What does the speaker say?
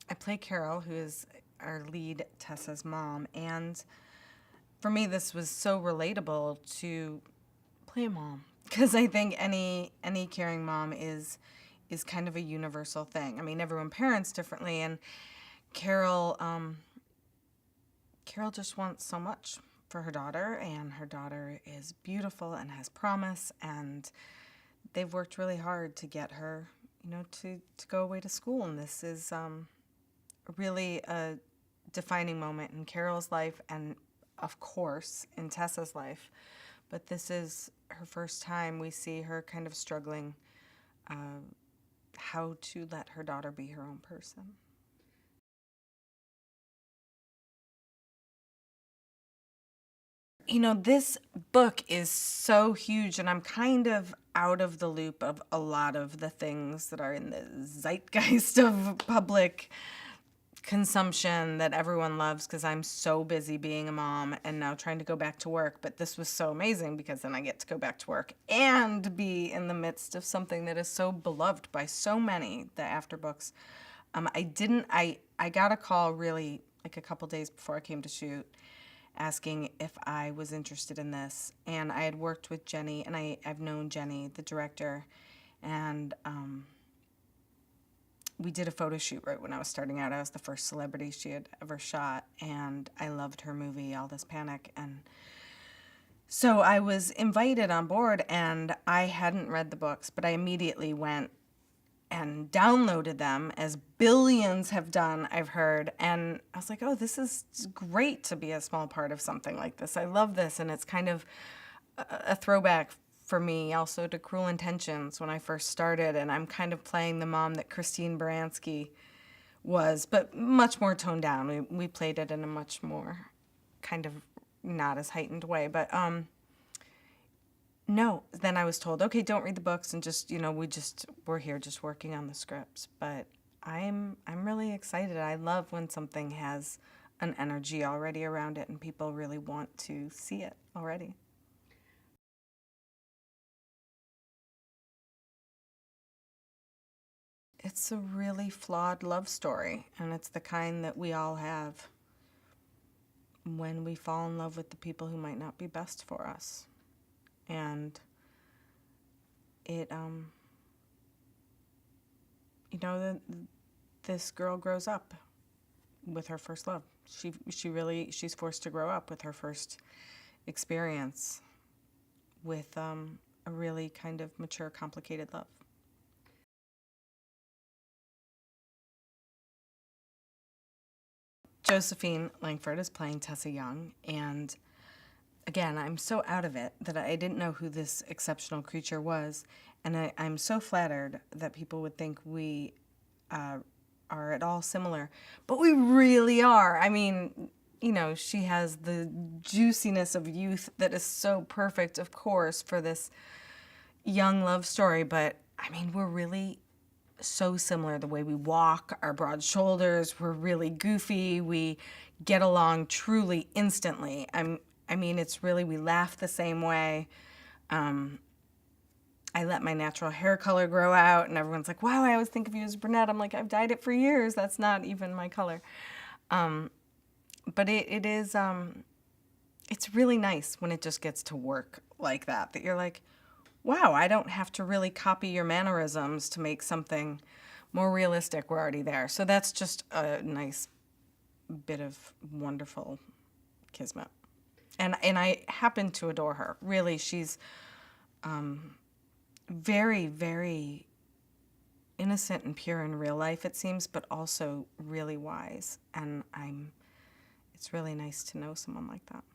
I play Carol, who is our lead, Tessa's mom, and for me, this was so relatable to play a mom, because I think any caring mom is kind of a universal thing. I mean, everyone parents differently, and Carol Carol just wants so much for her daughter, and her daughter is beautiful and has promise, and they've worked really hard to get her, to go away to school, and this is really a defining moment in Carol's life and, of course, in Tessa's life. But this is her first time we see her kind of struggling how to let her daughter be her own person. This book is so huge, and I'm kind of out of the loop of a lot of the things that are in the zeitgeist of public consumption that everyone loves, because I'm so busy being a mom and now trying to go back to work. But this was so amazing because then I get to go back to work and be in the midst of something that is so beloved by so many, the Afterbooks. I got a call really like a couple days before I came to shoot asking if I was interested in this. And I had worked with Jenny, and I've known Jenny, the director, and we did a photo shoot right when I was starting out. I was the first celebrity she had ever shot, and I loved her movie, All This Panic. And so I was invited on board, and I hadn't read the books, but I immediately went and downloaded them, as billions have done, I've heard. And I was like, oh, this is great to be a small part of something like this. I love this, and it's kind of a throwback for me also to Cruel Intentions when I first started, and I'm kind of playing the mom that Christine Baranski was, but much more toned down. We played it in a much more kind of not as heightened way, but no. Then I was told, okay, don't read the books, and just, we're here just working on the scripts. But I'm really excited. I love when something has an energy already around it and people really want to see it already. It's a really flawed love story, and it's the kind that we all have when we fall in love with the people who might not be best for us. And it, this girl grows up with her first love. She's forced to grow up with her first experience with a really kind of mature, complicated love. Josephine Langford is playing Tessa Young, and again, I'm so out of it that I didn't know who this exceptional creature was, and I'm so flattered that people would think we are at all similar, but we really are. I mean, she has the juiciness of youth that is so perfect, of course, for this young love story, but I mean, we're really so similar. The way we walk, our broad shoulders, we're really goofy. We get along truly instantly. I mean, it's really, we laugh the same way. I let my natural hair color grow out, and everyone's like, wow, I always think of you as brunette. I'm like, I've dyed it for years. That's not even my color. But it is, it's really nice when it just gets to work like that you're like, wow, I don't have to really copy your mannerisms to make something more realistic. We're already there. So that's just a nice bit of wonderful kismet. And I happen to adore her. Really, she's very, very innocent and pure in real life, it seems, but also really wise. And it's really nice to know someone like that.